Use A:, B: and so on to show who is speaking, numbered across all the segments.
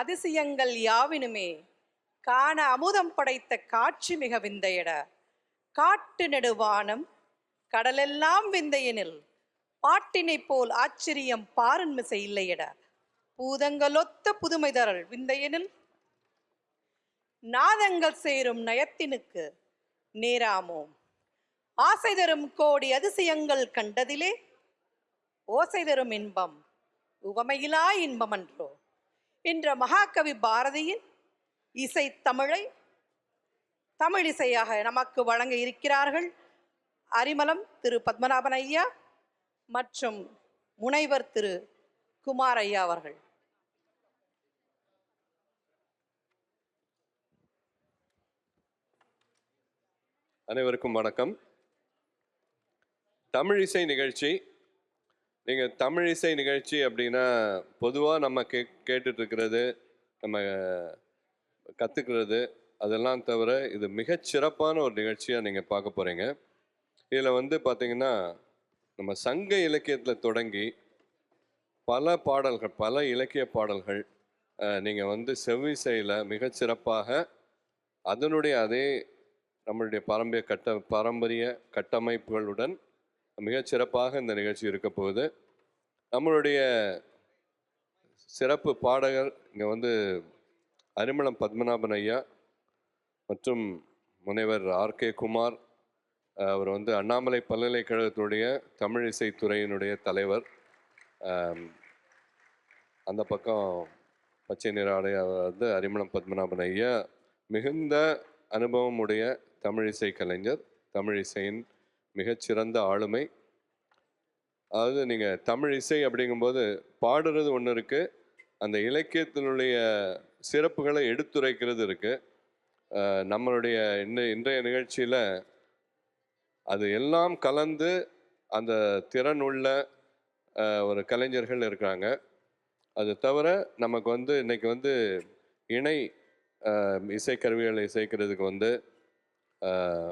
A: அதிசயங்கள் யாவினுமே காண அமுதம் படைத்த காட்சி மிக விந்தையட. காட்டு நெடுவானம் கடலெல்லாம் விந்தையெனில் பாட்டினை போல் ஆச்சரியம் பாரன்மிசை இல்லையட. பூதங்களொத்த புதுமைதரல் விந்தையெனில் நாதங்கள் சேரும் நயத்தினுக்கு நேராமோ. ஆசை தரும் கோடி அதிசயங்கள் கண்டதிலே ஓசை தரும் இன்பம் உவமையிலா இன்பமன்றோ என்ற மகாகவி பாரதியின் இசை தமிழை தமிழிசையாக நமக்கு வழங்க இருக்கிறார்கள் அரிமளம் திரு பத்மநாபன் ஐயா மற்றும் முனைவர் திரு குமார் ஐயா அவர்கள்.
B: அனைவருக்கும் வணக்கம். தமிழிசை நிகழ்ச்சி. நீங்கள் தமிழிசை நிகழ்ச்சி அப்படின்னா பொதுவாக நம்ம கேட்டுட்டு இருக்கிறது, நம்ம கற்றுக்கிறது, அதெல்லாம் தவிர இது மிகச்சிறப்பான ஒரு நிகழ்ச்சியாக நீங்கள் பார்க்க போகிறீங்க. இதில் வந்து பார்த்திங்கன்னா நம்ம சங்க இலக்கியத்தில் தொடங்கி பல பாடல்கள், பல இலக்கிய பாடல்கள் நீங்கள் வந்து செவ்விசையில் மிகச்சிறப்பாக அதனுடைய அதே நம்மளுடைய பாரம்பரிய கட்டமைப்புகளுடன் மிகச்சிறப்பாக இந்த நிகழ்ச்சி இருக்க போகுது. நம்மளுடைய சிறப்பு பாடகர் இங்கே வந்து அரிமளம் பத்மநாபன் ஐயா மற்றும் முனைவர் ஆர்.கே. குமார். அவர் வந்து அண்ணாமலை பல்கலைக்கழகத்துடைய தமிழ் இசைத்துறையினுடைய தலைவர். அந்த பக்கம் பச்சை நிற ஆடை வந்து அரிமளம் பத்மநாபன் ஐயா மிகுந்த அனுபவம் உடைய தமிழ் இசை கலைஞர், தமிழ் இசையின் மிகச்சிறந்த ஆளுமை. அதாவது நீங்கள் தமிழ் இசை அப்படிங்கும்போது பாடுறது ஒன்று இருக்குது, அந்த இலக்கியத்தினுடைய சிறப்புகளை எடுத்துரைக்கிறது இருக்குது. நம்மளுடைய இன்றைய நிகழ்ச்சியில் அது எல்லாம் கலந்து அந்த திறன் உள்ள ஒரு கலைஞர்கள் இருக்கிறாங்க. அது தவிர நமக்கு வந்து இன்றைக்கி வந்து இணை இசைக்கருவிகளை இசைக்கிறதுக்கு வந்து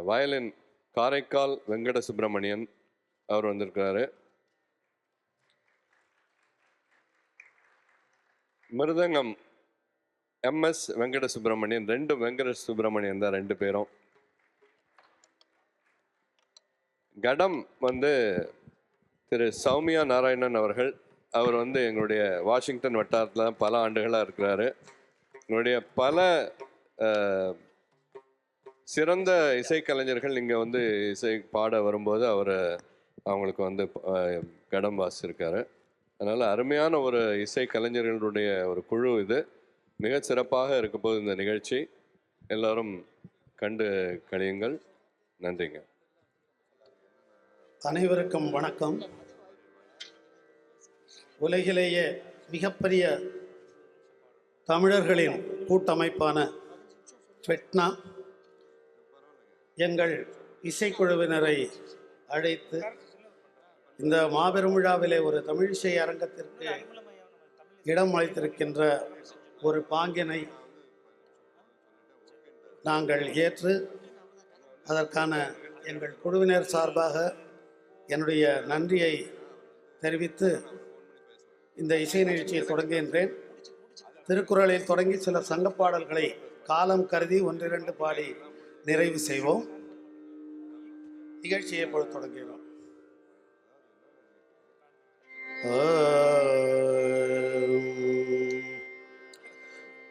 B: வயலின் காரைக்கால் வெங்கட சுப்பிரமணியன் அவர் வந்திருக்கிறாரு. மிருதங்கம் எம்எஸ் வெங்கட சுப்பிரமணியன், வெங்கட சுப்பிரமணியன் தான் ரெண்டு பேரும். கடம் வந்து திரு சௌமியா நாராயணன் அவர்கள். அவர் வந்து எங்களுடைய வாஷிங்டன் வட்டாரத்தில் பல ஆண்டுகளாக இருக்கிறாரு. எங்களுடைய பல சிறந்த இசைக்கலைஞர்கள் இங்கே வந்து இசை பாட வரும்போது அவங்களுக்கு வந்து கடம் வாசிச்சிருக்காரு. அதனால் அருமையான ஒரு இசை கலைஞர்களுடைய ஒரு குழு இது. மிக சிறப்பாக இருக்க போது இந்த நிகழ்ச்சி. எல்லாரும் கண்டு கழியுங்கள். நன்றிங்க.
C: அனைவருக்கும் வணக்கம். உலகிலேயே மிகப்பெரிய தமிழர்களின் கூட்டமைப்பான ஸ்வெட்னா எங்கள் இசைக்குழுவினரை அழைத்து இந்த மாபெரும் விழாவிலே ஒரு தமிழிசை அரங்கத்திற்கு இடம் அளித்திருக்கின்ற ஒரு பாங்கினை நாங்கள் ஏற்று அதற்கான எங்கள் குழுவினர் சார்பாக என்னுடைய நன்றியை தெரிவித்து இந்த இசை நிகழ்ச்சியை தொடங்குகின்றேன். திருக்குறளில் தொடங்கி சில சங்கப்பாடல்களை காலம் கருதி ஒன்றிரண்டு பாடி நிறைவு செய்வோம். நிகழ்ச்சியை பொழுது தொடங்குகிறோம்.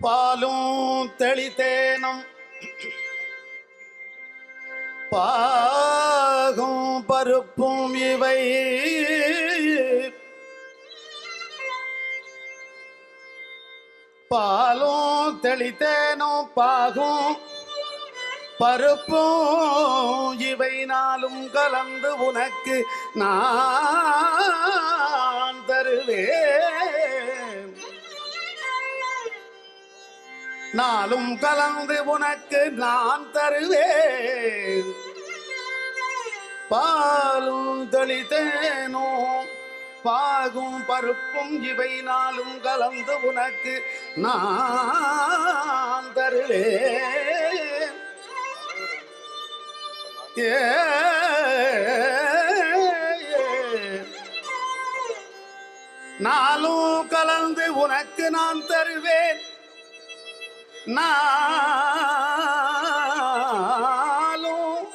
C: பாலும் தெளித்தேனும் பாகும் பருப்பும் இவை பாலும் தெளித்தேனும் பாகும் பருப்பும் இவை நாளும் கலந்து உனக்கு நான் தருவேன். நாளும் கலந்து உனக்கு நான் தருவேன். பாலும் தெளித்தேனும் பாகும் பருப்பும் இவை நாளும் கலந்து உனக்கு நான் தருவேன். நாளும் கலந்து உனக்கு நான் தருவேன். நாளும்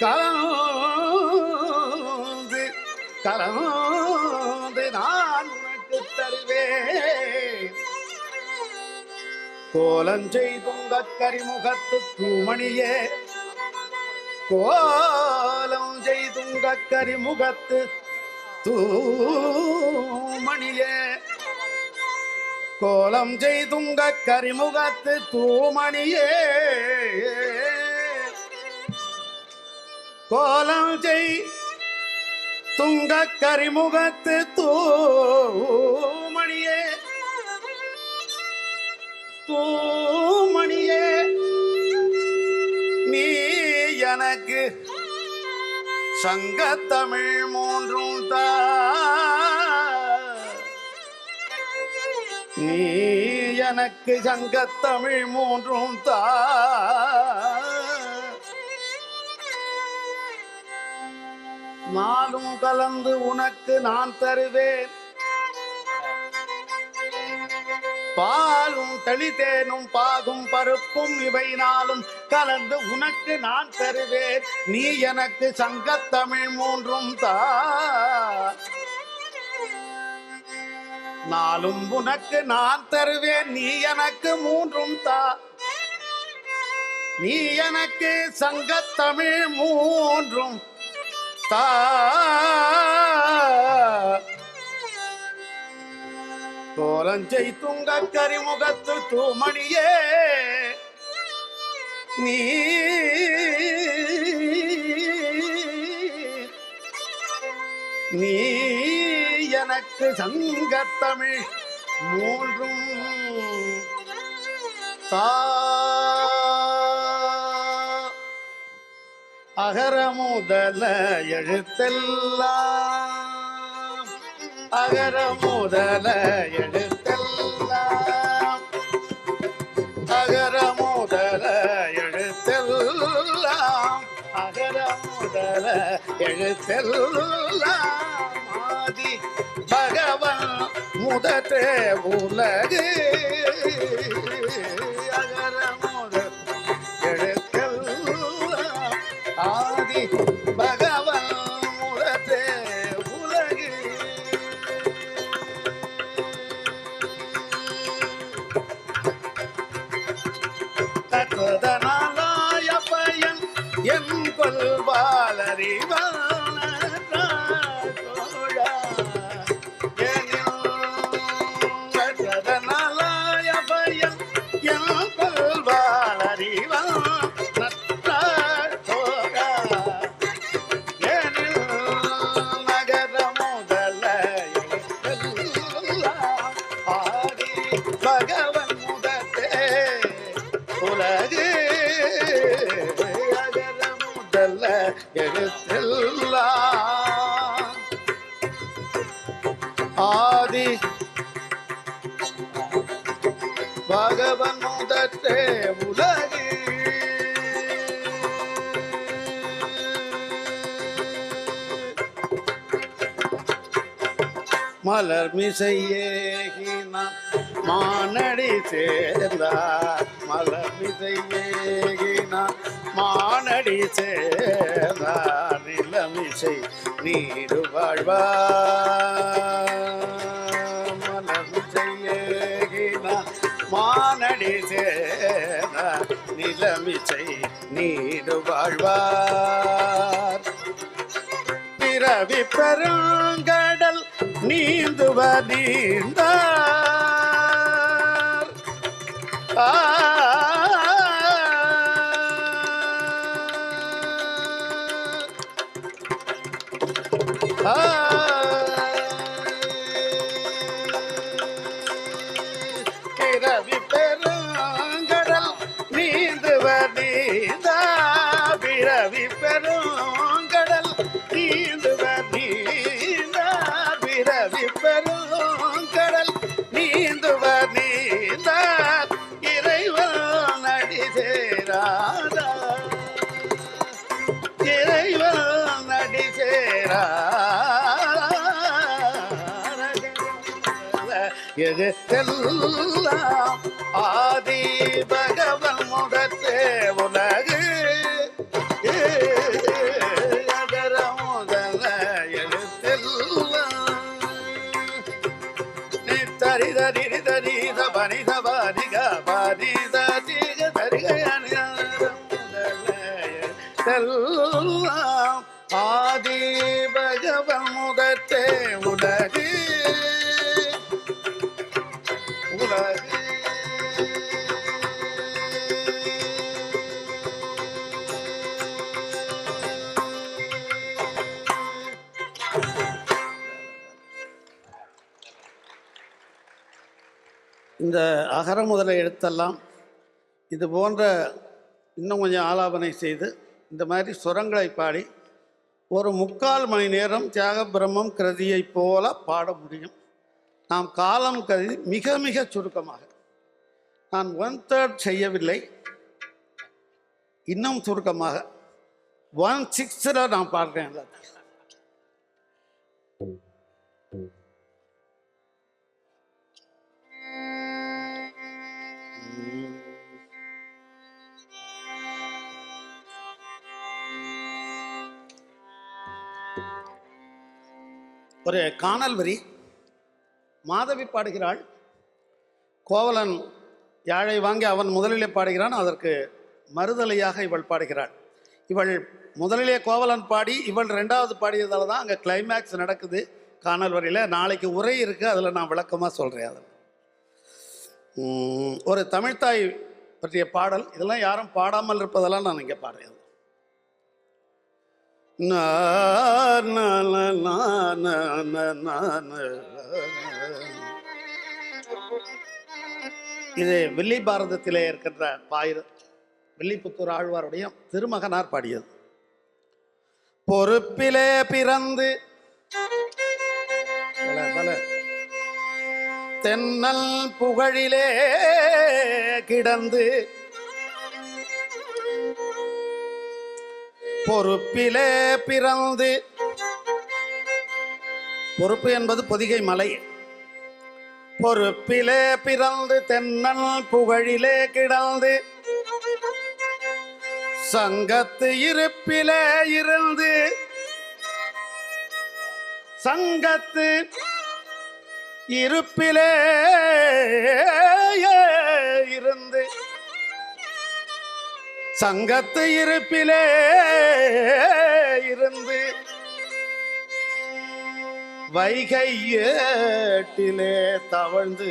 C: கலந்து கலந்து நான் உனக்கு தருவேன். கோலஞ்செய்துங்க கரிமுகத்து தூமணியே, கோலம் செய்துங்க கரிமுகத்து தூமணியே, கோலம் செய்துங்க கரிமுகத்து தூமணியே, கோலம் செய் துங்க கரிமுகத்து தூமணியே, தூமணியே, நீ எனக்கு சங்கத்தமிழ் மூன்றும் தா, நீ எனக்கு சங்கத்தமிழ் மூன்றும் தா, நாளும் கலந்து உனக்கு நான் தருவேன். பாலும் தெளிதேனும் பாகும் பருப்பும் இவை நாளும் கலந்து உனக்கு நான் தருவேன். நீ எனக்கு சங்கத்தமிழ் மூன்றும் தா, நாளும் உனக்கு நான் தருவேன். நீ எனக்கு மூன்றும் தா, நீ எனக்கு சங்கத்தமிழ் மூன்றும் தா. கோலஞ்சை துங்க கரிமுகத்து தூமணியே, நீ நீ எனக்கு சங்கத்தமிழ் மூன்றும் தா. அகர முதல எழுத்தெல்லாம், அகர முதல எழுத்தெல்லாம், அகர முதல எழுத்தெல்லாம், அகர முதல எழுத்தெல்லாம், ஆதி பகவன் முதற்றே உலகு, அகர முதல் எழுத்தெல்லாம், ஆதி பகவன் முதற்றே உலகு. கற்றதனாலாய பயன் என் கொள்வாளறிவான தோழா, கற்றதனாலாய பயன் என் கொள்வாளறிவான தோழா, நகர முதல ஆடி பகவன் முதத்தே உலகு, அகர முதல எழுத்தெல்லாம், ஆதி பகவன் முதற்றே உலகு. மலர் மிசையேகினான் மானடி சேர்ந்தார், மலர் மிசையேகினான் மானடி சேர்ந்தார், நிலமிசை நீடு வாழ்வார், மலர் மிசையேகினான் மானடி சேர்ந்தார், நிலமிசை நீடு வாழ்வார். பிறவி பெருங்கடல் நீந்துவர் நீந்தார், பிறவி பெருங்கடல் நீந்துவர் நீந்தார், பிறவி பெருங்கடல் நீந்துவர் நீந்தார், பிறவி பெருங்கடல் நீந்துவர் நீந்தார், இறைவன் அடி சேராதார், இறைவன் அடி சேராதார், எழுத்தெல்லாம் ஆதி பகவன் முதற்றே உலகு அகர முதல எழுத்தெல்லாம் தரிதரிதரித பனித பாரிக பாரித தீக தரிகெல்லாம் ஆதி பகவன் முதற்றே உலகு உலகு. இந்த அகர முதல எழுத்தெல்லாம் இது போன்ற இன்னும் கொஞ்சம் ஆலாபனை செய்து இந்த மாதிரி சுரங்களை பாடி ஒரு 3/4 மணி நேரம் தியாக பிரம்மம் கிருதியை போல பாட முடியும். நாம் காலம் கருதி மிக மிக சுருக்கமாக, நான் 1/3 செய்யவில்லை, இன்னும் சுருக்கமாக 1/6 நான் பாடுறேன் எல்லாத்தையும். ஒரு காணல் வரி. மாதவி பாடுகிறாள், கோவலன் யாழை வாங்கி அவன் முதலிலே பாடுகிறான், அதற்கு மறுதலையாக இவள் பாடுகிறாள். இவள் முதலிலே கோவலன் பாடி இவள் 2வது பாடியதால் தான் அங்கே கிளைமேக்ஸ் நடக்குது காணல் வரியில். நாளைக்கு உரை இருக்குது, அதில் நான் விளக்கமாக சொல்கிறேன். அதில் ஒரு தமிழ்த்தாய் பற்றிய பாடல், இதெல்லாம் யாரும் பாடாமல் இருப்பதெல்லாம் நான் இங்கே பாடுறேன். இது வில்லி பாரதத்திலே இருக்கின்ற வில்லிபுத்தூர் ஆழ்வாருடைய திருமகனார் பாடியது. பொறுப்பிலே பிறந்து தென்னல் புகழிலே கிடந்து பொறுப்பிலே பிறந்து, பொறுப்பு என்பது பொதிகை மலை. பொறுப்பிலே பிறந்து தென்னல் புகழிலே கிடந்து சங்கத்து இருப்பிலே இருந்து, சங்கத்து இருப்பிலே இருந்து, சங்கத்து இருப்பிலே இருந்து வைகை ஏட்டிலே தவழ்ந்து,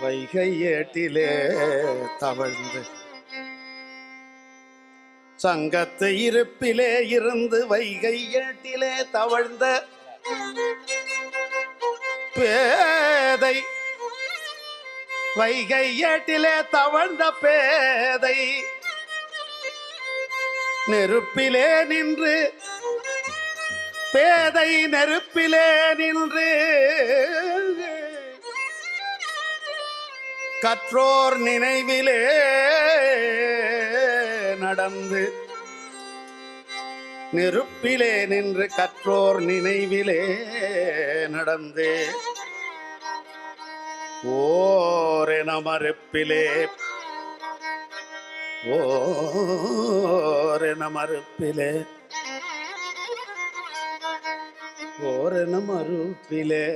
C: வைகை ஏட்டிலே தவழ்ந்து, சங்கத்து இருப்பிலே இருந்து வைகை ஏட்டிலே தவழ்ந்த பேதை, வைகை ஏட்டிலே தவழ்ந்த பேதை நெருப்பிலே நின்று, பேதை நெருப்பிலே நின்று கற்றோர் நினைவிலே நடந்து, நெருப்பிலே நின்று கற்றோர் நினைவிலே நடந்து ஓரென மறுப்பிலே, ஓரென மறுப்பிலே, ஓரென மறுப்பிலே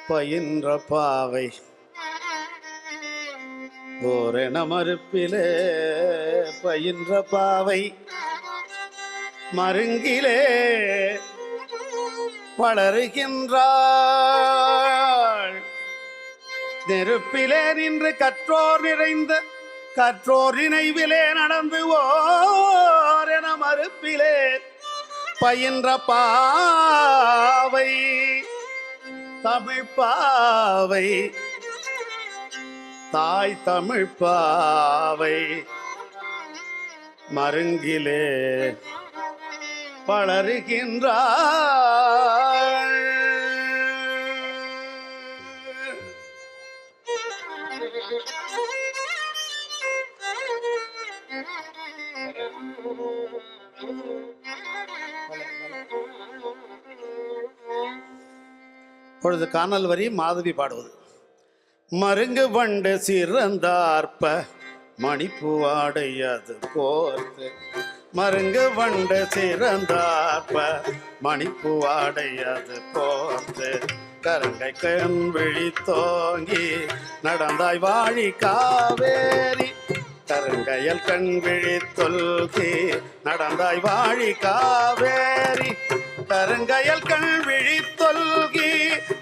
C: பயின்ற பாவை, ஓரென மறுப்பிலே பயின்ற பாவை மருங்கிலே வளருகின்றாள். நெருப்பிலே நின்று கற்றோர் நிறைந்த, கற்றோர் நினைவிலே நடந்து ஓரென மறுப்பிலே பயின்ற பாவை, தமிழ் பாவை, தாய் தமிழ் பாவை மருங்கிலே வளருகின்றாள். பொழுது காணல் வரி மாதவி பாடுவது. மருங்கு வண்டு சிறந்தார்ப்ப மணிப்பூவாடை அது கோர்த்து, மருங்கு வண்டு சிறந்தார்ப்ப மணிப்பூவாடை அது கோர்த்து, கருங்கை கண் விழி தோங்கி நடந்தாய் வாழி காவேரி, கருங்கையல் கண் விழி தொல்கி நடந்தாய் வாழி காவேரி, கருங்கையல் கண் விழி தொல்கி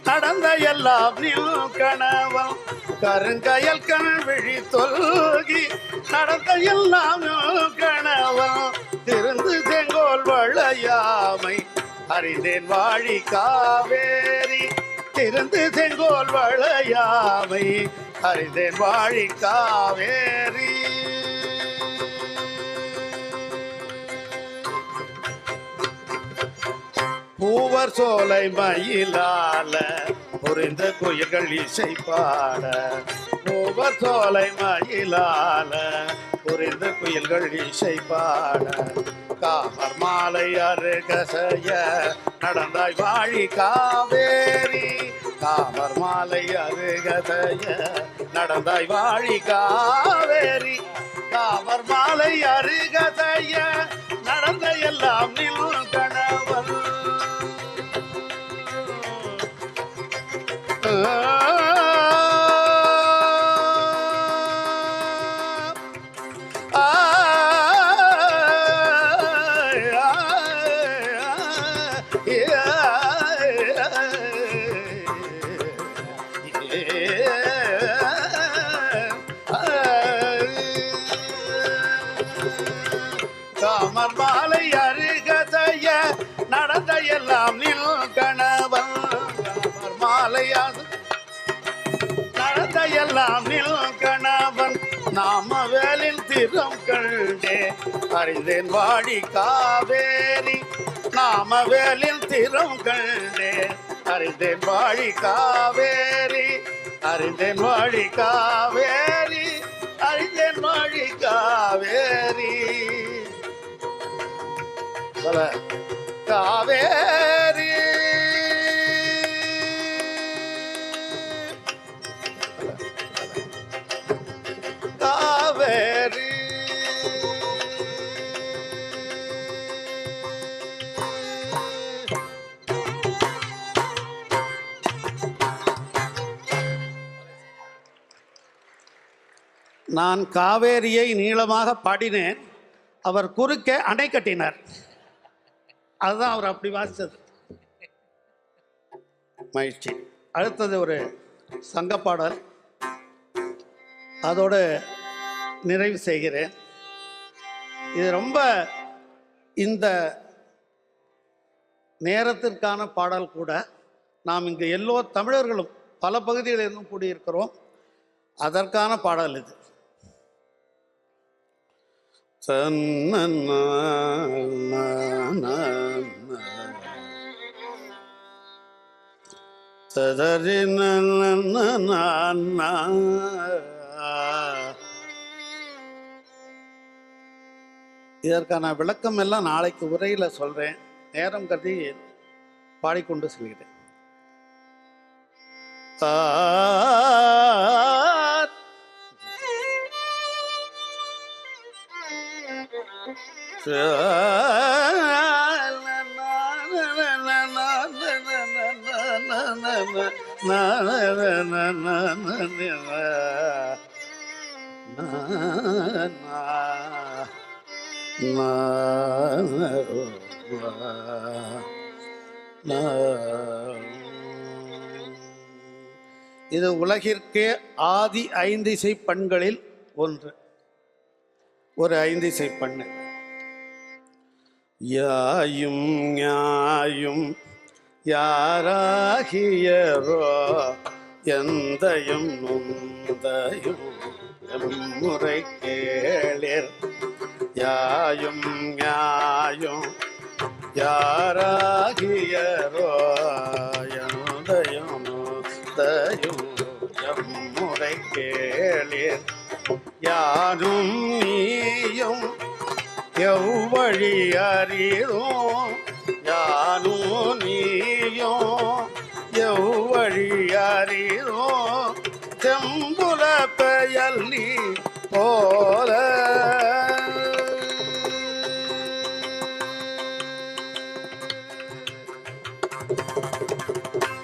C: நடந்த எல்லாம் நில் கணவன், கருங்கையல் கண் விழி தொல்கி நடந்த எல்லாம் நில் கணவன், திருந்து செங்கோல் வளையாமை அறிந்தேன் வாழி காவேரி, திருந்து செங்கோல் வளையாமை அறிந்தேன் வாழி காவேரி. பூவர் சோலை மயிலால புரிந்த குயில்கள் இசை பாட, பூவர் சோலை மயிலால புரிந்த குயில்கள் இசை பாட, காமர் மாலை அருகசைய நடந்தாய் வாழி காவேரி, காமர் மாலை அருகசைய நடந்தாய் வாழி காவேரி, காமர் மாலை அருகசைய நடந்த எல்லாம் நில் கணவன். காமர் மாலை அருகதைய நடந்த எல்லாம் நில் கணவன், காமர் மாலையாது நடந்த எல்லாம் நில் கணவன், நாமவேலின் திறம் கண்டே அறிந்தேன் வாழி காவேரி, நாமவேலின் திறம் கண்டே அறிந்தேன் வாழி காவேரி, அறிந்தேன் வாழி காவேரி, அறிந்தேன் வாழி காவேரி. காவேரி காவேரி நான் காவேரியை நீளமாக பாடினேன், அவர் குறுக்கே அணை கட்டினார். அதுதான் அவர் அப்படி வாசித்தது. மகிழ்ச்சி. அடுத்தது ஒரு சங்கப்பாடல், அதோடு நிறைவு செய்கிறேன். இது ரொம்ப இந்த நேரத்திற்கான பாடல் கூட. நாம் இங்கு எல்லோ தமிழர்களும் பல பகுதிகளிலிருந்தும் கூடியிருக்கிறோம். அதற்கான பாடல் இது. இதற்கான விளக்கம் எல்லாம் நாளைக்கு உரையில சொல்றேன். நேரம் கருதி பாடிக்கொண்டு செல்கிறேன். இது உலகிற்கே ஆதி 5 இசை பண்களில் ஒன்று. ஒரு 5 இசை பண்ணு. யாயும் ஞாயும் யாராகியரோ எந்தையும் நுந்தையும் எம்முறை கேளிர். யாயும் ஞாயும் யாராகியரோ எந்தையும் நுந்தையும் எம்முறை கேளிர். யாரும் நீயும் எவ்வழி அறியும், யானும் நீயும் செவ்வழியாரோ செம்புல பெயல் நீ போல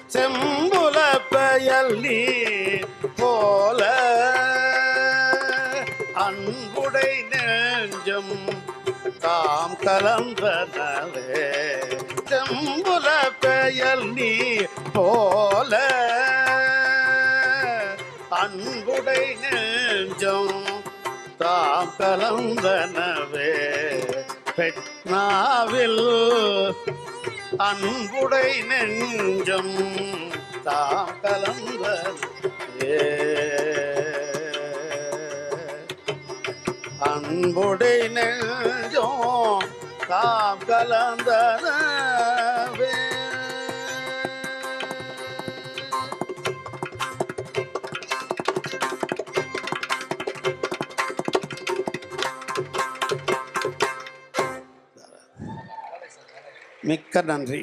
C: செம்புல பெயல் நீ போல அன்புடை நெஞ்சம் தாம் கலந்தனவே செம்புல பெயல் நீ போல அன்புடை நெஞ்சம் தாம் கலந்தனவே பெட்னாவில் அன்புடை நெஞ்சம் தாம் கலந்தனவே அன்புடை நெஞ்சம் தாம் கலந்தனவே மிக்க நன்றி.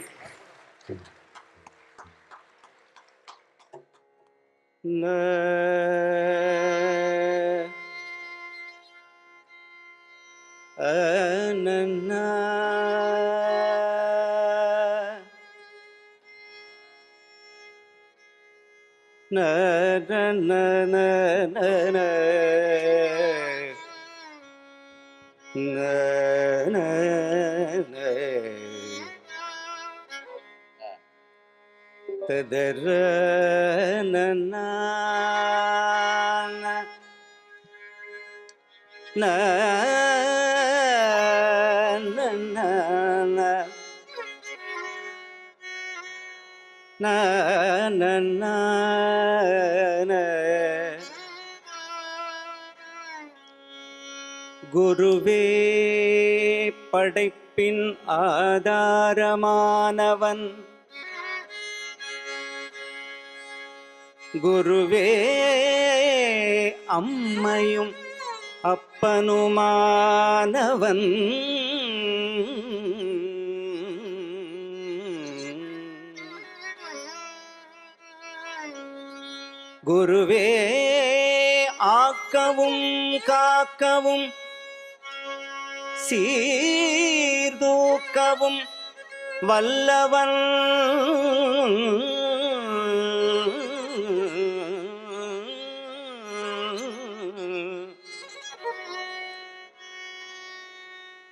C: ததர நன குருவே படைப்பின் ஆதாரமானவன் குருவே அம்மையும் அப்பனுமானவன் குருவே ஆக்கவும் காக்கவும் சீர்தூக்கவும் வல்லவன்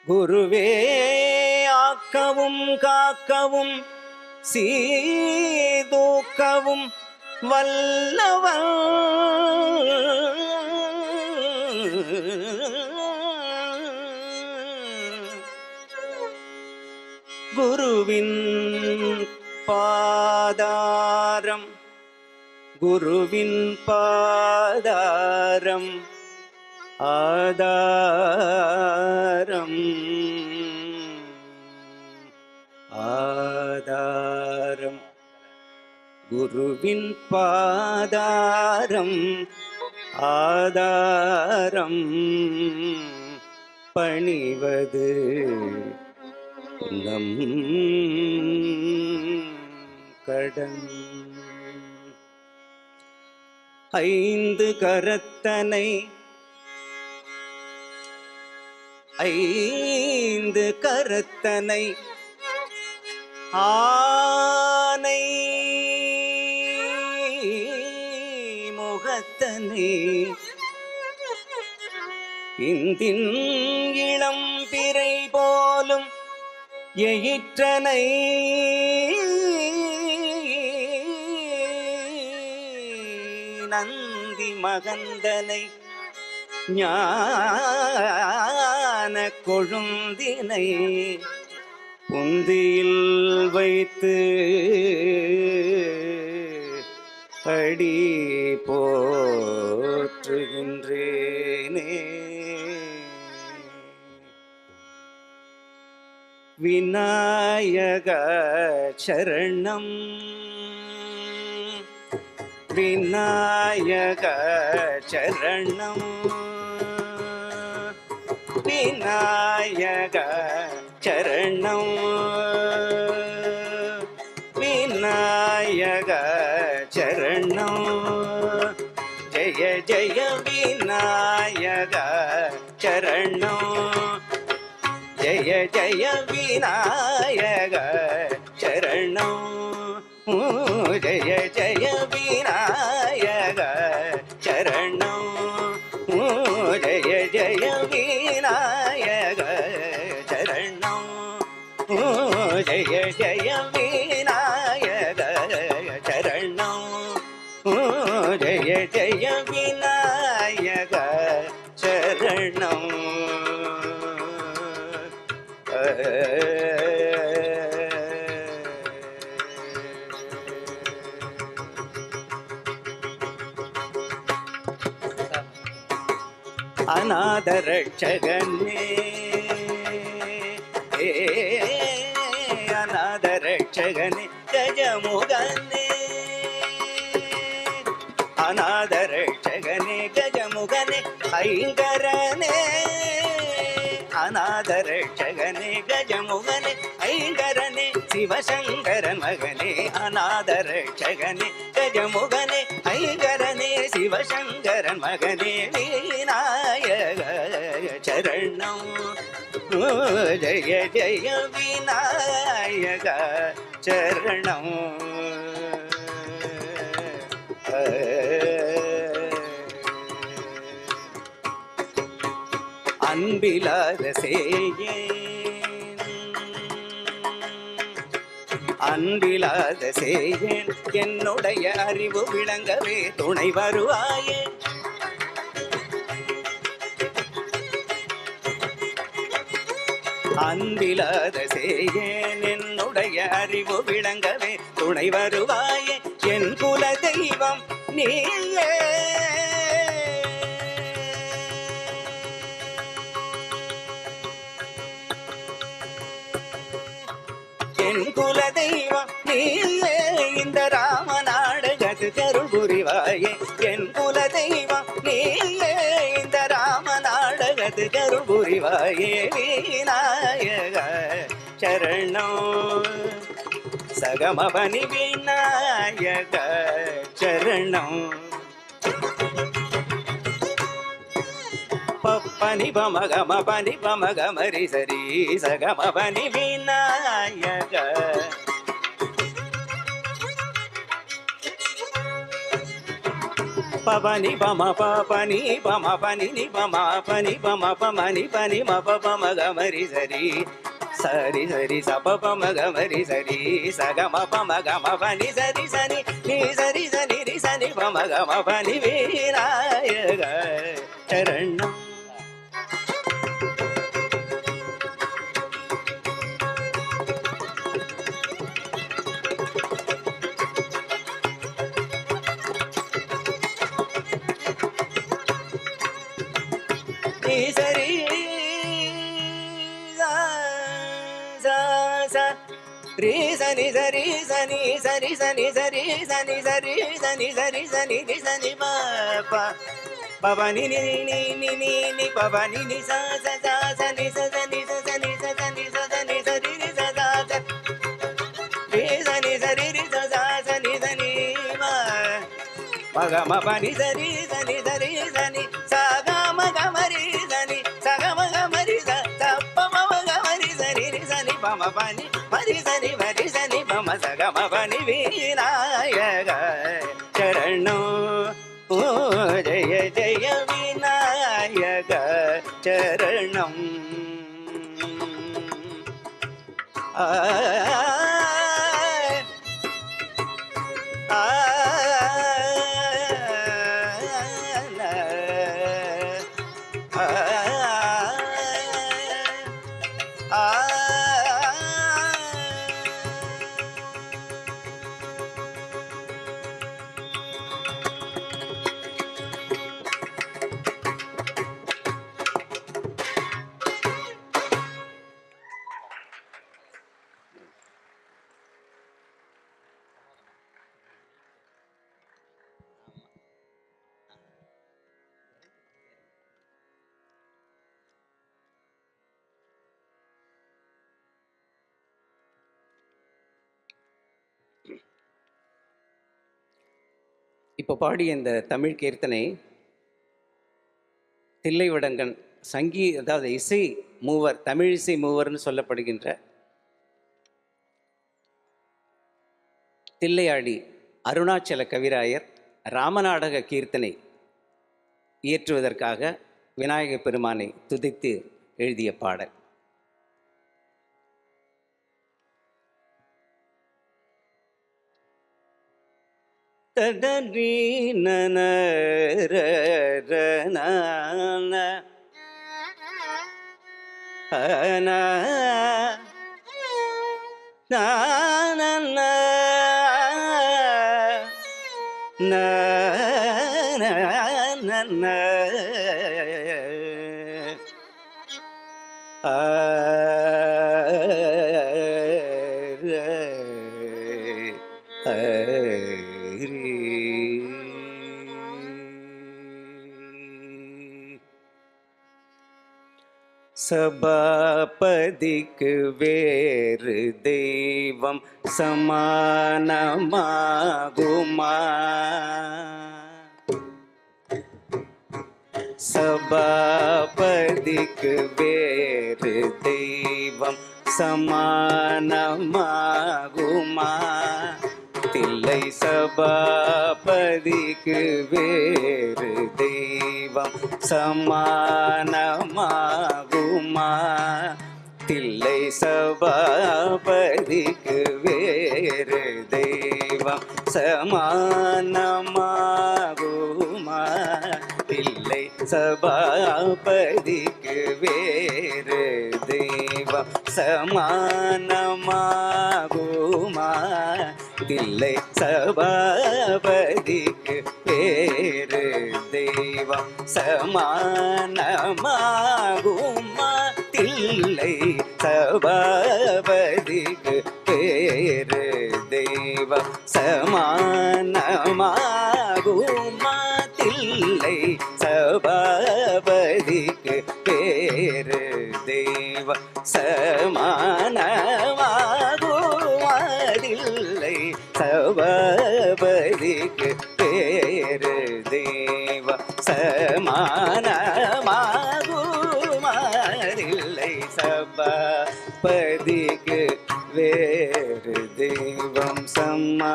C: குருவே ஆக்கவும் காக்கவும் சீதூக்கவும் வல்லவன் குருவின் பாதாரம் குருவின் பாதாரம் ஆதாரம் ஆதாரம் குருவின் பாதாரம் ஆதாரம் பணிவது நம் கடன் ஐந்து கரத்தனை ஐந்து கரத்தனை ஆனை முகத்தனை இந்தின் இளம் பிறை போலும் எயிற்றனை நந்தி மகந்தனை ஞான கொழுந்தினை புந்தியில் வைத்து அடி போற்றுகின்றேனே விநாயக சரணம் விநாயக சரணம் விநாயக சரணம் விநாயக
D: ஜய விநாயக சரணம் ஜய ஜய விநாயக சரணம் ஜய ஜய விநாயக சரணம் ஜய ஜய விநாயக சரணம் ஜய ஜய விநாயக சரணம் ஜய ஜய விநாயக சரணம் அநாதரட்சகனே அநாதரட்சகனே கஜமுகனே அநாதரட்சகனே கஜமுகனே ஐங்கரனே அநாதரட்சகனே கஜமுகனே ஐங்கரனே சிவசங்கரன் மகனே அநாதரட்சகனே கஜமுகனே ஐங்கரனே சிவசங்கரன் மகனே விநாயக சரணம் ஜய ஜய விநாயக சரணம் அன்பிலாத சேயேன் அன்பிலாத சேயேன் என்னுடைய அறிவு விளங்கவே துணை வருவாயே அன்பிலாத சேயேன் என்னுடைய அறிவு விளங்கவே துணை வருவாயே என் குல தெய்வம் நீயே என் குல தெய்வம் நீயே இந்த ராம நாடகத்து கருள் புரிவாயே என் குல தெய்வம் நீயே இந்த ராம நாடகத்து கருள் புரிவாயே விநாயக சரணம் சகமபனி விநாயக சரணம் பப்பனி பமகம பனி பமகமரி சரி சகம பனி விநாயக பபனி பம பனி பம பனி நி பம பனி பம பமனி பனி மப பமகமரி சரி சரி சரி சப பமகமரி சரி சகம பமகம பனி சரி சனி நீ சரி சனி ரி சனி பமகம பனி விநாயக சரணம் சரி ரே சனி சரி சனி சரி சனி சரி சனி சரி சனி சரி சனி ரி சனி ப பவனி நி நி நி நி நி பவனி நி ச ச ச சனி ச சனி ச சனி ச சனி ச சனி சரி ரி ச ச ச ரே சனி சரி ரி ச ச சனி சனி ம மகம பனி சரி சனி சரி சனி சக மகமரி சனி சக மகமரி ச சப்ப மகமரி சரி ரி சனி பம பனி மரி சனி மரி சனி பம சகம பனி விநாயக சரணம் ஜய ஜய விநாயக சரணம் ஆ இப்போ பாடிய இந்த தமிழ் கீர்த்தனை தில்லைவிடங்கன் அதாவது இசை மூவர், தமிழிசை மூவர்னு சொல்லப்படுகின்ற தில்லையாடி அருணாச்சல கவிராயர் ராமநாடக கீர்த்தனை இயற்றுவதற்காக விநாயகப் பெருமானை துதித்து எழுதிய பாடல். தடரி நன சபாபதிக்கு வேறு தெய்வம் சமானமாகுமா? சபாபதிக்கு வேறு தெய்வம் சமானமாகுமா? தில்லை சபாபதிக்கு வேறு தெய்வம் சமானமாகுமா? தில்லை சபாபதிக்கு வேறு தெய்வம் சமானமாகுமா? தில்லை சபாபதிக்கு வேறு தெய்வம் சமானமாகுமா? தில்லை சபாபதிக்கு வேறு தெய்வம் சமானமாகுமா? தில்லை சபாபதிக்கு வேறு தெய்வம் சமானமாகுமா? தில்லை சபாபதிக்கு வேறு தெய்வம் சமானமாகுமா? தில்லை சபாபதிக்கு வேறு தெய்வம் சமானமாகுமா? தில்லை சபாபதிக்கு வேறு தெய்வம் சமானமாகுமா?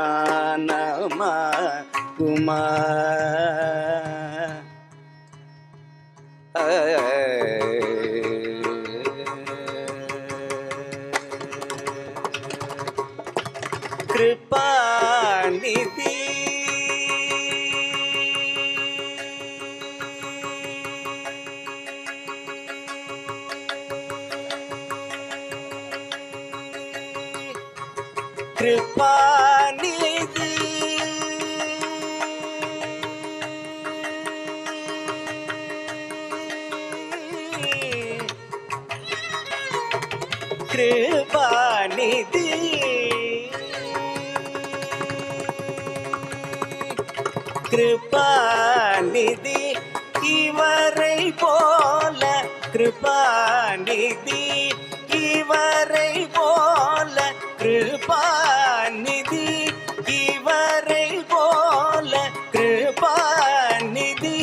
D: கிருபாநிதி கிருபாநிதி கிருபாநிதி கிருபாநிதி இவரை போல கிருபாநிதி இவரை போல கிருபாநிதி இவரை போல கிருபாநிதி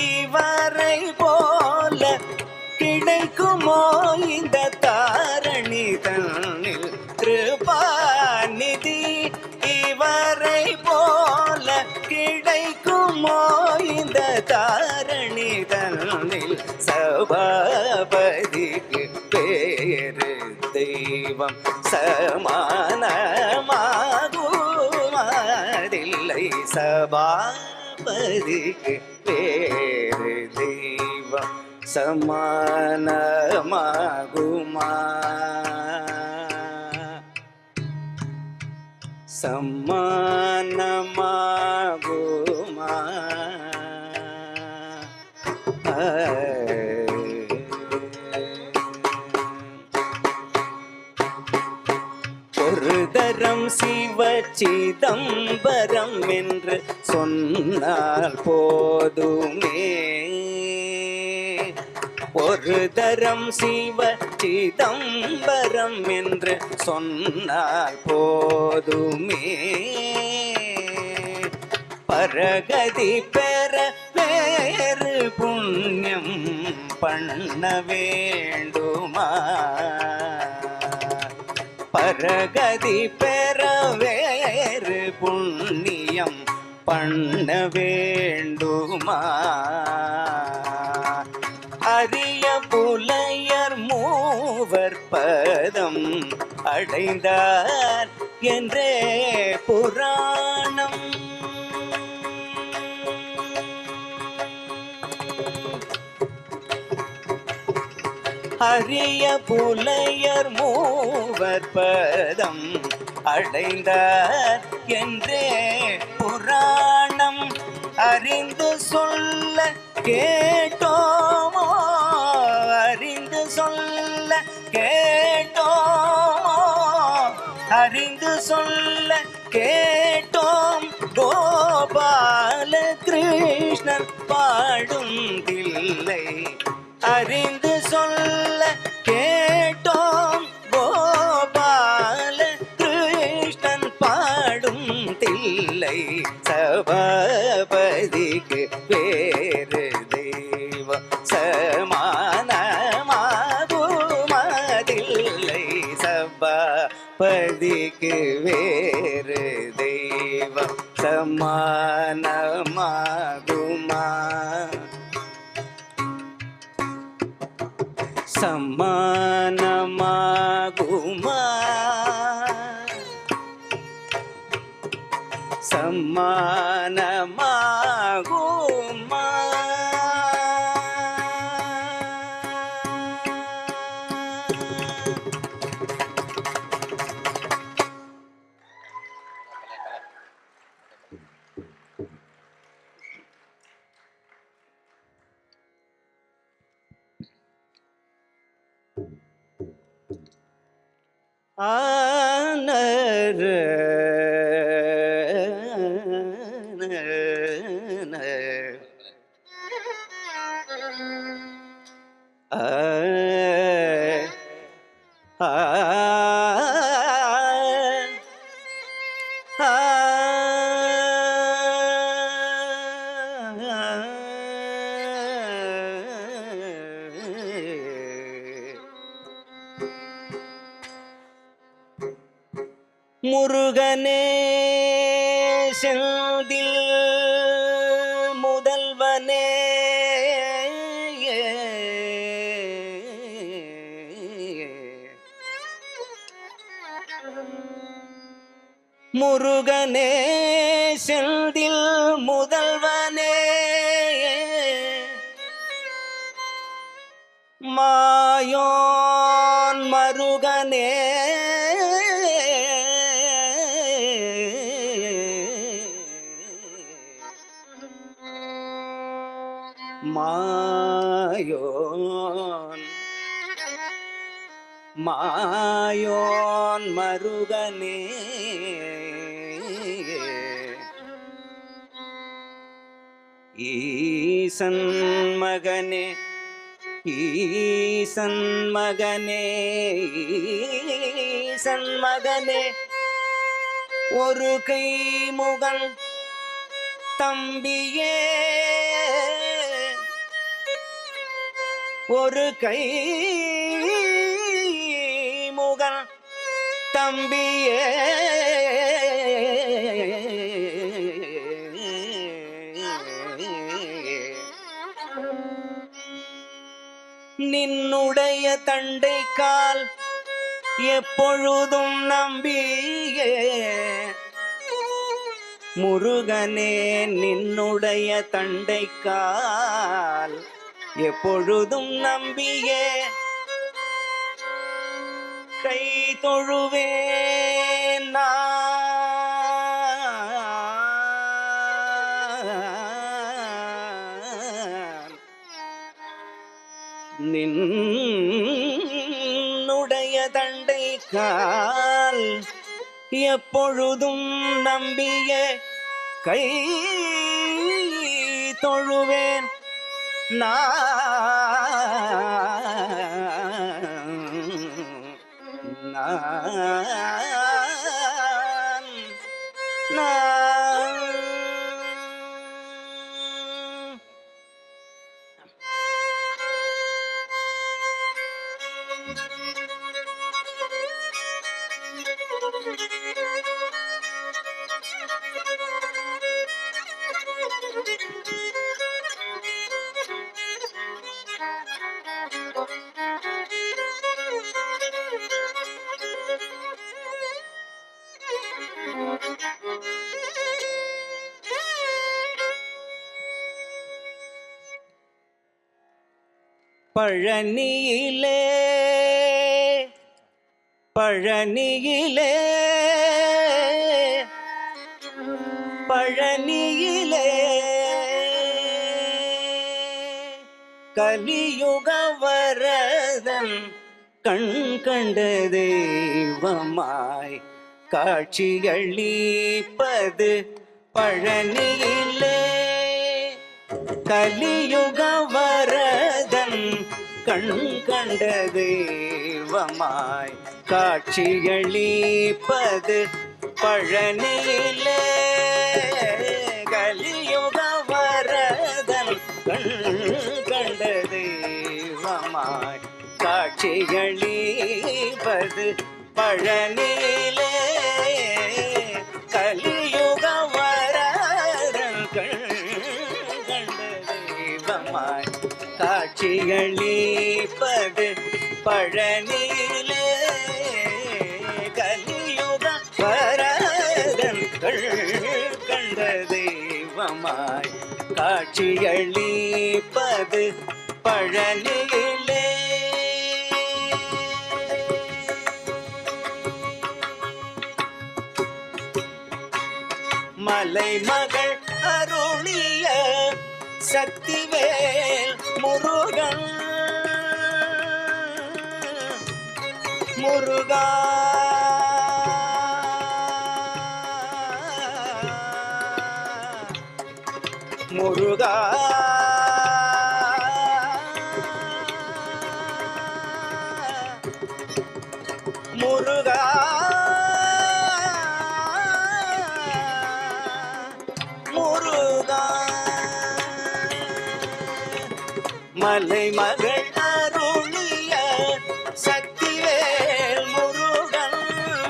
D: இவரை போல கிடைக்குமோ இந்த தாரணி தன்னில்? கிருபாநிதி இவரை போல கிடைக்குமோ இந்த தாரணி தன்னில்? சபாபதிக்கு வேறு தெய்வம் சமானமாகுமா? தில்லை சபாபதிக்கு வேறு தெய்வம் சமானமாகுமா? சமானமாகுமா? ஒரு தரம் சிவ சிதம்பரம் என்று சொன்னால் போதுமே. ஒரு தரம் சிவ சிதம்பரம் என்று சொன்னால் போதுமே. பரகதி பெற வேறு புண்ணியம் பண்ண வேண்டுமா? பரகதி பெற வேறு புண்ணியம் பண்ண வேண்டுமா? அரிய புலையர் மூவர் பதம் அடைந்தார் என்றே புராணம். அரிய புலையர் மூவர் பதம் அடைந்தார் என்றே புராணம் அறிந்து சொல்ல கேட்டோமோ, அறிந்து சொல்ல கேட்டோமோ, அறிந்து சொல்ல கேட்டோம். கோபால கிருஷ்ணர் பாடும் தில்லை அறிந்து சொல்ல கேட்டோம். கோபால கிருஷ்ணன் பாடும் தில்லை சபாபதிக்கு வேறு தெய்வம் சமானமாகுமதில்லை. சபாபதிக்கு வேறு தெய்வம் சமானமாகுமா? சமானமாகுமா? சமானமாகுமா? ஆனர் முருகனே செந்தில் முதல்வனே முருகனே செந்தில் முதல்வனே மாயோன் மருகனே மாயோன் மாயோன் மருகனே ஈசன் மகனே ஈசன் மகனே ஈசன் மகனே ஒரு கை முகன் தம்பியே ஒரு கை முகன் தம்பியே நின்னுடைய தண்டை கால் எப்பொழுதும் நம்பியே முருகனே நின்னுடைய தண்டை கால் எப்பொழுதும் நம்பியே கை தொழுவேன் நின்னுடைய தண்டை கால் எப்பொழுதும் நம்பிய கை தொழுவேன் பழனியிலே பழனியிலே பழனியிலே கலியுக வரதன் கண் கண்ட தெய்வமாய் காட்சியளிப்பது பழனியிலே. கலியுக வரதன் கண் கண்ட தெய்வமாய் காட்சியளிப்பது பழனியிலே. கலியுக வரதன் கண் கண்ட தெய்வமாய் காட்சியளிப்பது பழனியிலே. கலியுக வரதன் கண் கண்ட தெய்வமாய் காட்சியளிப்பது பழனியிலே. கலியுக வரதன் கண்ட தெய்வமாய் காட்சியளிப்பது பழனியிலே. மலைமகள் அருளிய சக்திவேல் முருகன் முருகா முருகா முருகா முருகா. மலைமகள் அருளிய சக்திவேல் முருகன்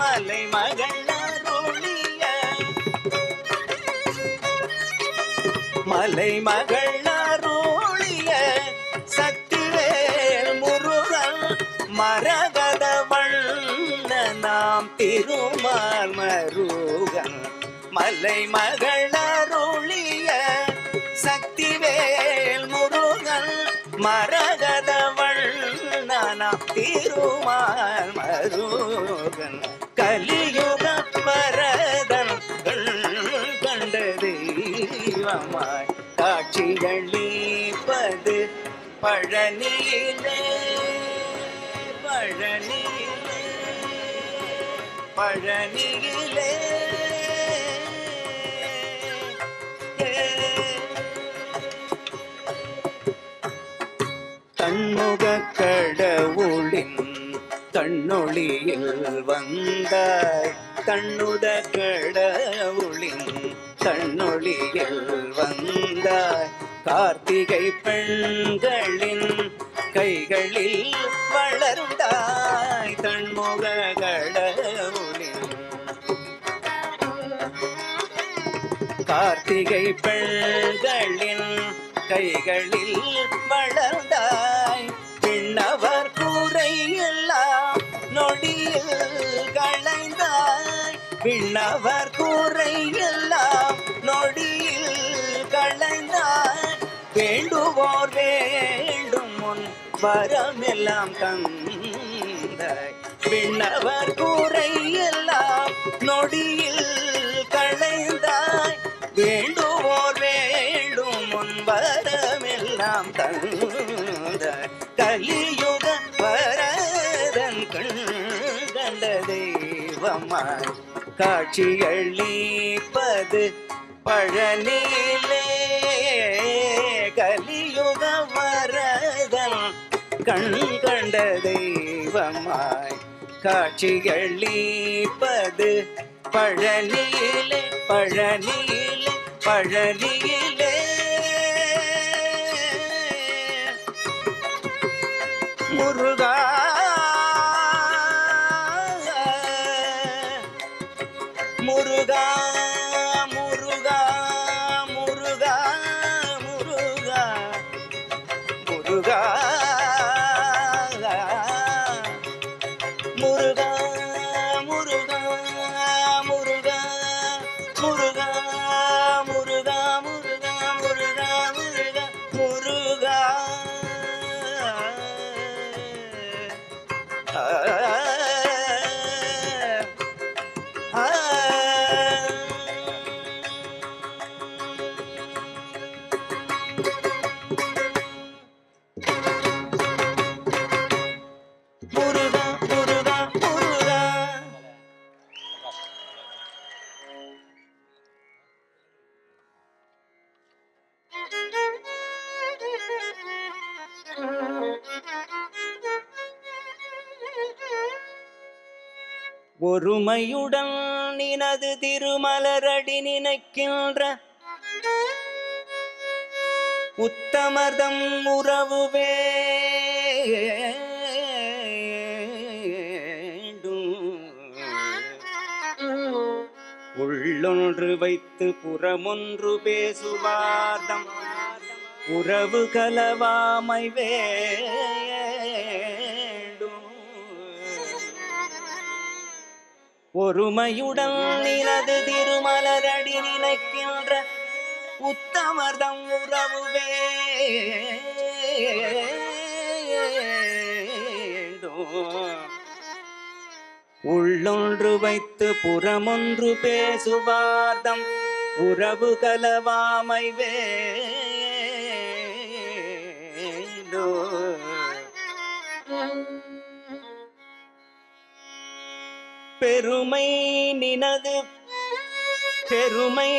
D: மலைமகள் அருளிய மலைமகள் அருளிய சக்திவேல் முருகன் மரகத வண்ண நாம் திருமால் மருகன். மலைமகள் அருளிய சக்திவேல் முருகன் மரகத வண்ண நாம் திருமால் மருகன். கலியுக வரதன் கண்ட தெய்வமாய் காட்சியளிப்பது பழனியிலே. பழனியிலே பழனியிலே தன்முக கடவுளின் தன்னொளியில் வந்தாய். தன்னுட கடவுளின் தன்னொளியில் வந்தாய். கார்த்திகை பெண்களின் கைகளில் வளர்ந்தாய். தன்முக கடவுளின் கார்த்திகை பெண்களின் கைகளில் வளர்ந்தாய். விண்ணவர் கூரை எல்லாம் நொடியில் களைந்தாய். விண்ணவர் கூரை எல்லாம் நொடியில் களைந்தாய். வேண்டுவோர் வேண்டும் முன் வரமெல்லாம் தந்தாய். விண்ணவர் கூரை எல்லாம் நொடியில் களைந்தாய். வேண்டுவோர் வேண்டும் முன் வரமெல்லாம் தந்தாய். கலியுக வரதன் கண்ட தெய்வமாய் காட்சியளிப்பது பழனியிலே. கலியுக வரதன் கண்ட தெய்வமாய் காட்சியளிப்பது பழனியிலே. பழனியிலே பழனியிலே முருகா. ஒருமையுடன் நினது திருமலரடி நினைக்கின்ற உத்தமதம் உறவு உள்ளொன்று வைத்து புறமொன்று பேசுவார்தம் உறவு கலவாமை வேண்டும். ஒருமையுடன் நினது திருமலரடி நினைக்கின்ற உத்தமர்தம் உறவு வேண்டும். உள்ளொன்று வைத்து புறமொன்று பேசுவார்தம் உறவு கலவாமை வேண்டும். பெருமை நினது பெருமை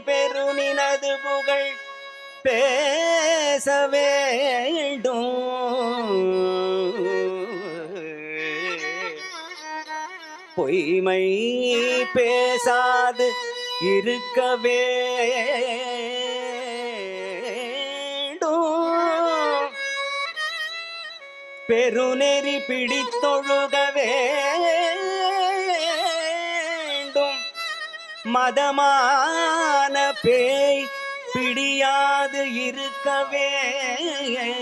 D: பெரு நினது புகழ் பேச வேண்டும். பொய்மை பேசாது இருக்க வேண்டும். பெருநெறி பிடித்தொழுக வேண்டும். மதமான பேய் பிடியாது இருக்க வேண்டும்.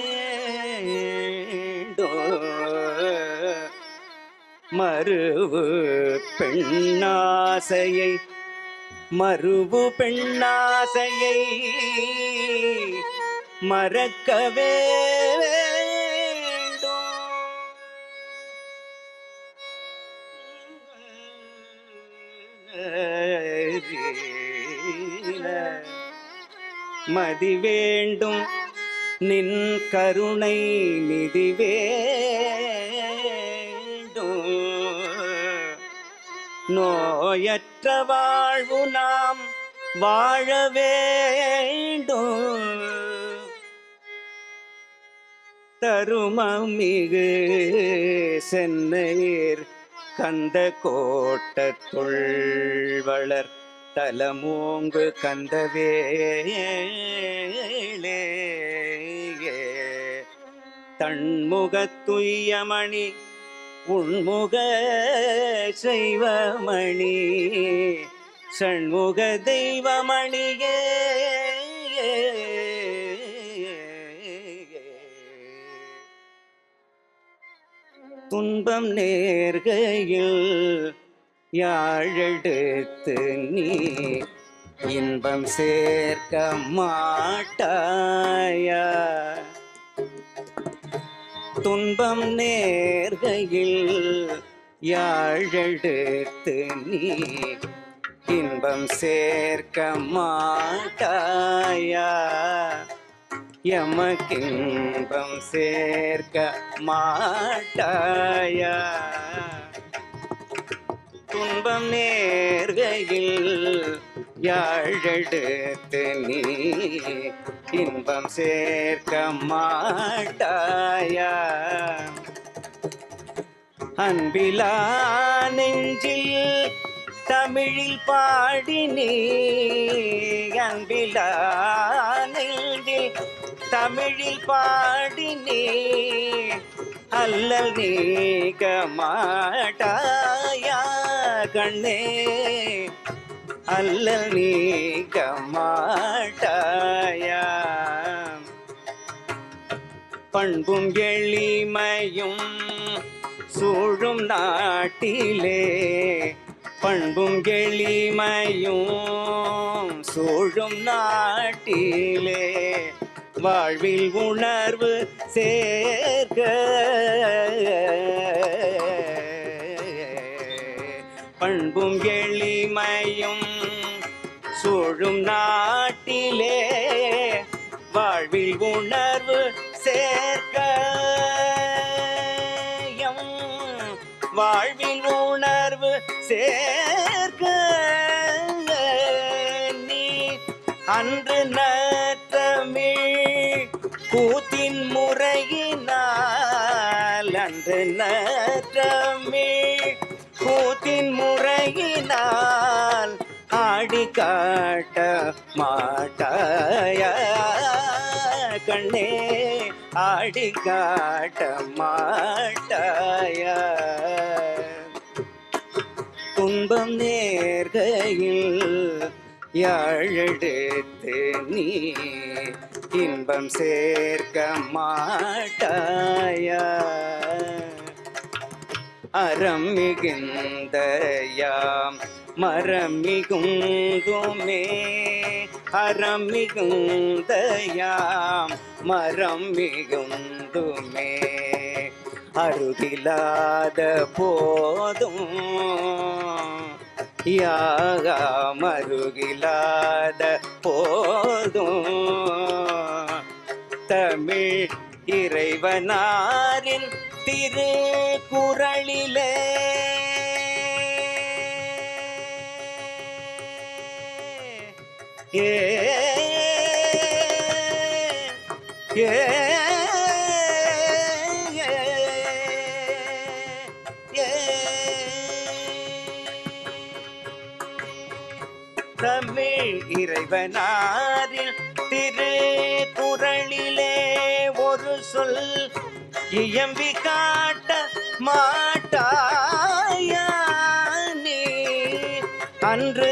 D: மறுவு பெண்ணாசையை மறுவு பெண்ணாசையை மறக்கவே வேண்டும். மதி வேண்டும் நின் கருணை நிதி வேண்டும். நோயற்ற வாழ்வு நாம் வாழ வேண்டும். தருமமிகு சென்னையர் கந்த கோட்டத்துள் வளர் தலமோங்கு கந்தவேளே தன்முகத்துய்யமணி உண்முக செய்வமணி சண்முக தெய்வமணியே துன்பம் நேர்கையில் யாழெடுத்து நீ இன்பம் சேர்க்க மாட்டாயா. துன்பம் நேர்கையில் யாழெடுத்து நீ இன்பம் சேர்க்க மாட்டாயா. எமக்கின்பம் சேர்க்க மாட்டாயா. துன்பம் நேர்கையில் யாழெடுத்து நீ இன்பம் சேர்க்க மாட்டாயா. அன்பிலா நெஞ்சில் தமிழில் பாடி நீ அன்பிலா நெஞ்சில் தமிழில் பாடி நீ அல்லல் நீக்க மாட்டாயா. கண்ணே அல்லல் நீக்க மாட்டாயா. பண்பும் எளிமையும் சூழும் நாட்டிலே பண்பும் எளிமையும் சூழும் நாட்டிலே வாழ்வில் உணர்வு சேர்க்க பண்பும் எளிமையும் சூழும் நாட்டிலே வாழ்வில் உணர்வு சேர்க்க வாழ்வில் உணர்வு சேர்க்க நீ அன்று நற்றமிழ் கூத்தின் முறையினால் அன்று நற்றமிழ் கூத்தின் கூத்தின் முறையினால் ஆடி காட்ட மாட்டாயா கண்ணே, ஆடி காட்ட மாட்டாயா? துன்பம் நேர்கையில் யாழெடுத்து நீ இன்பம் சேர்க்க மாட்டாயா? அறம் மிகுந்த யாம் மரம் மிகுந்துமே, அறம் மிகுந்த யாம் மரம் மிகுந்துமே, அருகிலாத போதும் யாகாம், அருகிலாத போதும் தமிழ் இறைவனாரின் திருக்குறளிலே ஏ ஏ தமிழ் இறைவனாரில் திருக்குறளிலே ஒரு சொல் இயம்பி காட்ட மாட்டாயா நீ? அன்று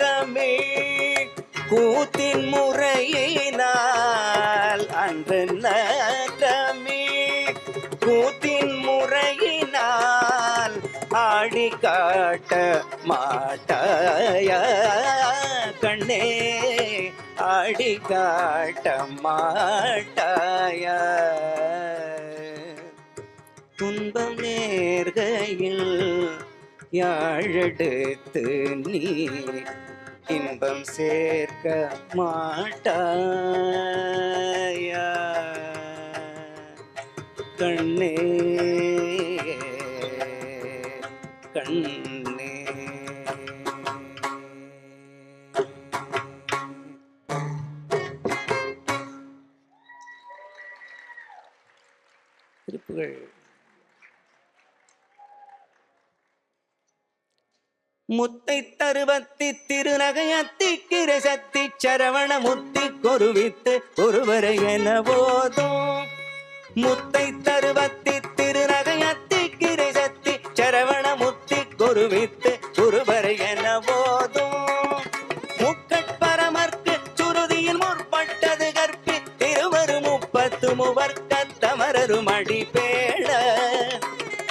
D: தமிழ் கூத்தின் முறையினால், அன்று தமிழ் கூத்தின் முறையினால் ஆடி காட்ட மாட்டாயா கண்ணே, ஆடி காட்ட மாட்டாயா? துன்பம் நேர்கையில் யாழெடுத்து நீ இன்பம் சேர்க்க மாட்டாயா கண்ணே, கண்ணே. திருப்புகழ். முத்தை தருவத்தி திருநகையத்தி கிரசத்தி சரவண முத்தி கொருவித்து ஒருவரை என போதும். முத்தை தருவத்தி திருநகையத்தி கிரசத்தி சரவண முத்தி கொருவித்து ஒருவரை என போதும். முக்கட்பரமர்க்கு சுருதியில் முற்பட்டது கற்பி திருவரு 30 முவர்க்கத்தமரரும் அடிபேள.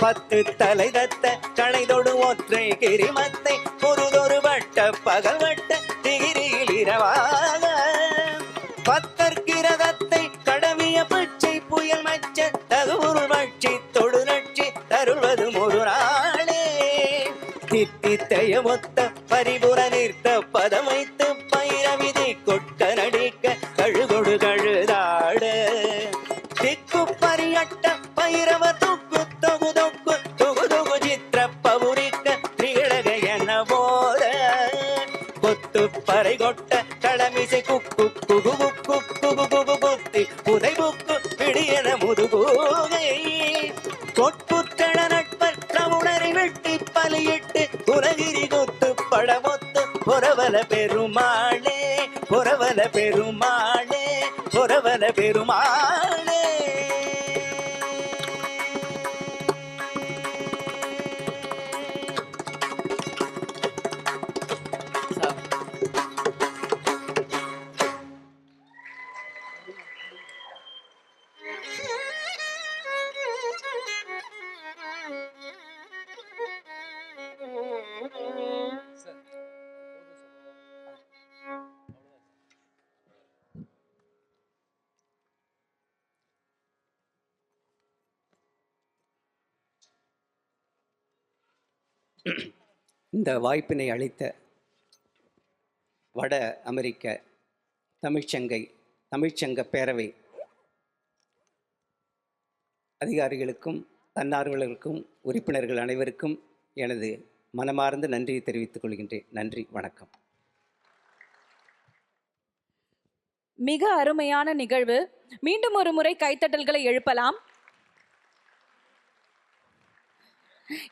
D: 10 தலை தத்த கணைதொடு ஒற்றை கிரிமத்தை பொருதொரு வட்ட பகல் வட்ட திகிரியில் இரவாக. 10 கிரதத்தை கடவிய பிச்சை புயல் மச்ச தகுபொருள் வட்சி தொடு நட்சி தருள்வது ஒரு நாளே. தித்தித்தைய மொத்த பரிபுற நிற்க பதமைத்து பைரவிதி கொட்க நடிக்க கழுகொடு கழுதாட. திக்கு பரியட்ட பைரவ தொக்கு தொகு தொக்கு தொகு தொகு சித்திர பவுரிக்க திகழக என போல. கொத்து பறை கொட்ட களமிசை குக்கு குகு குக்கு குகு குகு புத்தி புதை புக்கு பிடியன முதுகூகை. கொட்புற்றள நட்பர் உணரை வெட்டி பலியிட்டு உலகிரி கொத்து படமொத்து பொறவல பெருமாளே, பொறவல பெருமாளே, பொறவல பெருமாளே. இந்த வாய்ப்பினை அளித்த வட அமெரிக்க தமிழ்ச்சங்க பேரவை அதிகாரிகளுக்கும் தன்னார்வலர்களுக்கும் உறுப்பினர்கள் அனைவருக்கும் எனது மனமார்ந்த நன்றியை தெரிவித்துக் கொள்கின்றேன். நன்றி, வணக்கம்.
E: மிக அருமையான நிகழ்வு. மீண்டும் ஒரு முறை கைத்தட்டல்களை எழுப்பலாம்.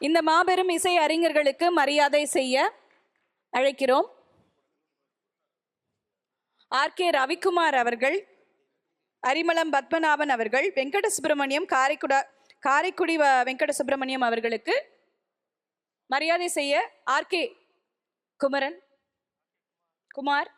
E: இந்த மாபெரும் இசை அறிஞர்களுக்கு மரியாதை செய்ய அழைக்கிறோம். ஆர்.கே. ரவிக்குமார் அவர்கள், அரிமளம் பத்மநாபன் அவர்கள், வெங்கட சுப்பிரமணியம், காரைக்குடி வெங்கட சுப்பிரமணியம் அவர்களுக்கு மரியாதை செய்ய ஆர்.கே. குமார்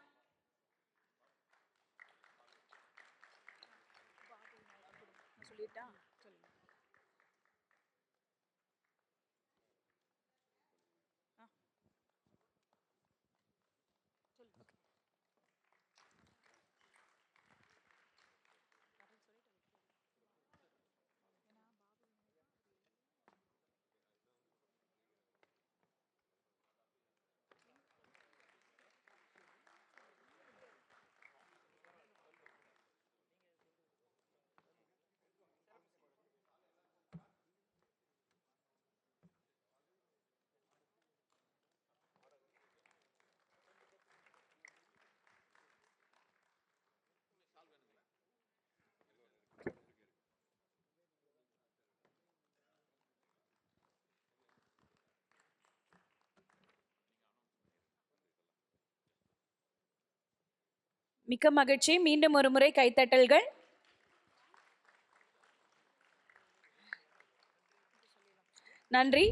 E: மிக்க மகிழ்ச்சி. மீண்டும் ஒரு முறை கைத்தட்டல்கள். நன்றி.